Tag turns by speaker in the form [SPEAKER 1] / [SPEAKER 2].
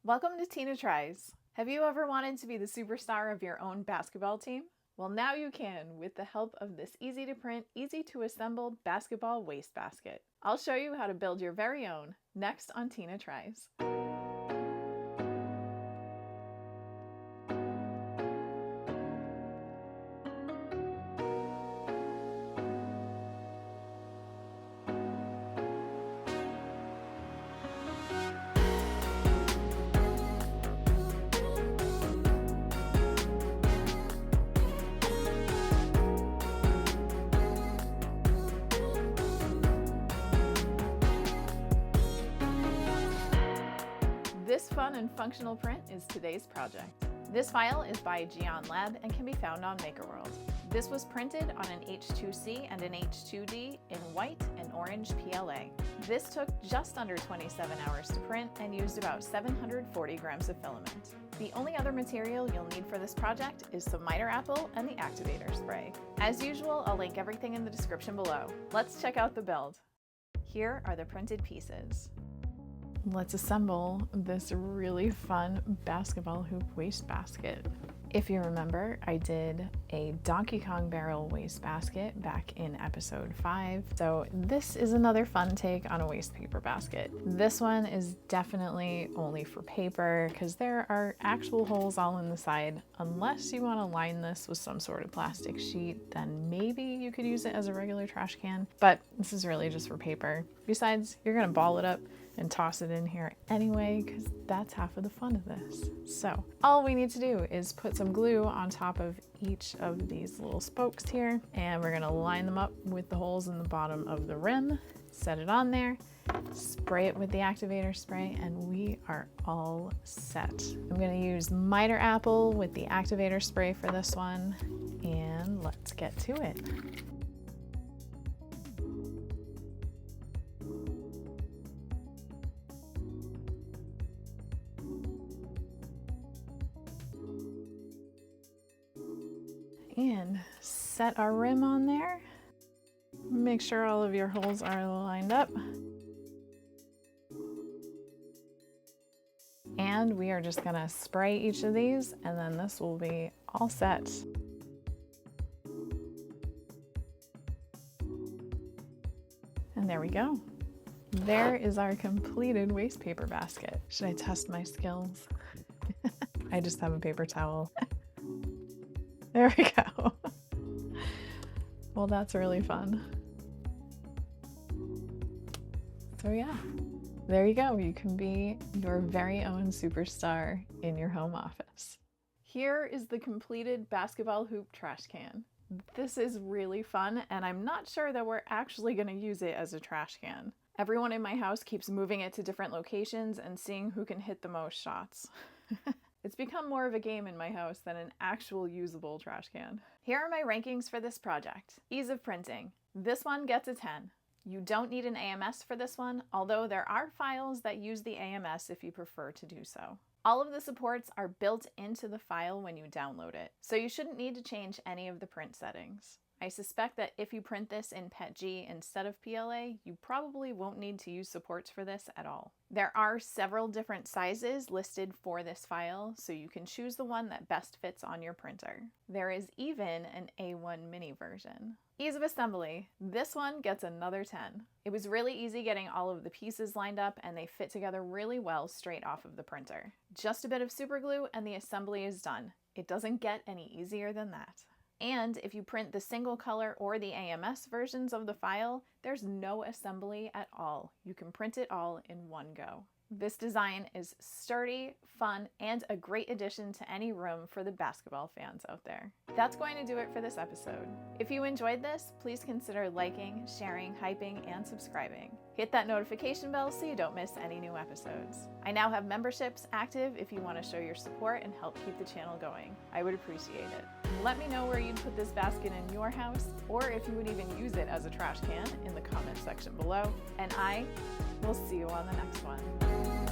[SPEAKER 1] Welcome to Tina Tries. Have you ever wanted to be the superstar of your own basketball team? Well, now you can with the help of this easy to print, easy to assemble basketball wastebasket. I'll show you how to build your very own next on Tina Tries. This fun and functional print is today's project. This file is by Geon Lab and can be found on MakerWorld. This was printed on an H2C and an H2D in white and orange PLA. This took just under 27 hours to print and used about 740 grams of filament. The only other material you'll need for this project is some miter apple and the activator spray. As usual, I'll link everything in the description below. Let's check out the build. Here are the printed pieces. Let's assemble this really fun basketball hoop wastebasket. If you remember, I did a Donkey Kong barrel wastebasket back in episode 5. So this is another fun take on a waste paper basket. This one is definitely only for paper because there are actual holes all in the side. Unless you want to line this with some sort of plastic sheet, then maybe you could use it as a regular trash can. But this is really just for paper. Besides, you're gonna ball it up and toss it in here anyway, because that's half of the fun of this. So all we need to do is put some glue on top of each of these little spokes here, and we're gonna line them up with the holes in the bottom of the rim, set it on there, spray it with the activator spray, and we are all set. I'm gonna use miter apple with the activator spray for this one, and let's get to it. And set our rim on there. Make sure all of your holes are lined up. And we are just gonna spray each of these, and then this will be all set. And there we go. There is our completed waste paper basket. Should I test my skills? I just have a paper towel. There we go. Well, that's really fun. So yeah, there you go. You can be your very own superstar in your home office. Here is the completed basketball hoop trash can. This is really fun, and I'm not sure that we're actually going to use it as a trash can. Everyone in my house keeps moving it to different locations and seeing who can hit the most shots. It's become more of a game in my house than an actual usable trash can. Here are my rankings for this project. Ease of printing. This one gets a 10. You don't need an AMS for this one, although there are files that use the AMS if you prefer to do so. All of the supports are built into the file when you download it, so you shouldn't need to change any of the print settings. I suspect that if you print this in PETG instead of PLA, you probably won't need to use supports for this at all. There are several different sizes listed for this file, so you can choose the one that best fits on your printer. There is even an A1 mini version. Ease of assembly. This one gets another 10. It was really easy getting all of the pieces lined up, and they fit together really well straight off of the printer. Just a bit of super glue and the assembly is done. It doesn't get any easier than that. And if you print the single color or the AMS versions of the file, there's no assembly at all. You can print it all in one go. This design is sturdy, fun, and a great addition to any room for the basketball fans out there. That's going to do it for this episode. If you enjoyed this, please consider liking, sharing, hyping, and subscribing. Hit that notification bell so you don't miss any new episodes. I now have memberships active if you want to show your support and help keep the channel going. I would appreciate it. Let me know where you'd put this basket in your house, or if you would even use it as a trash can in the comment section below, and I will see you on the next one.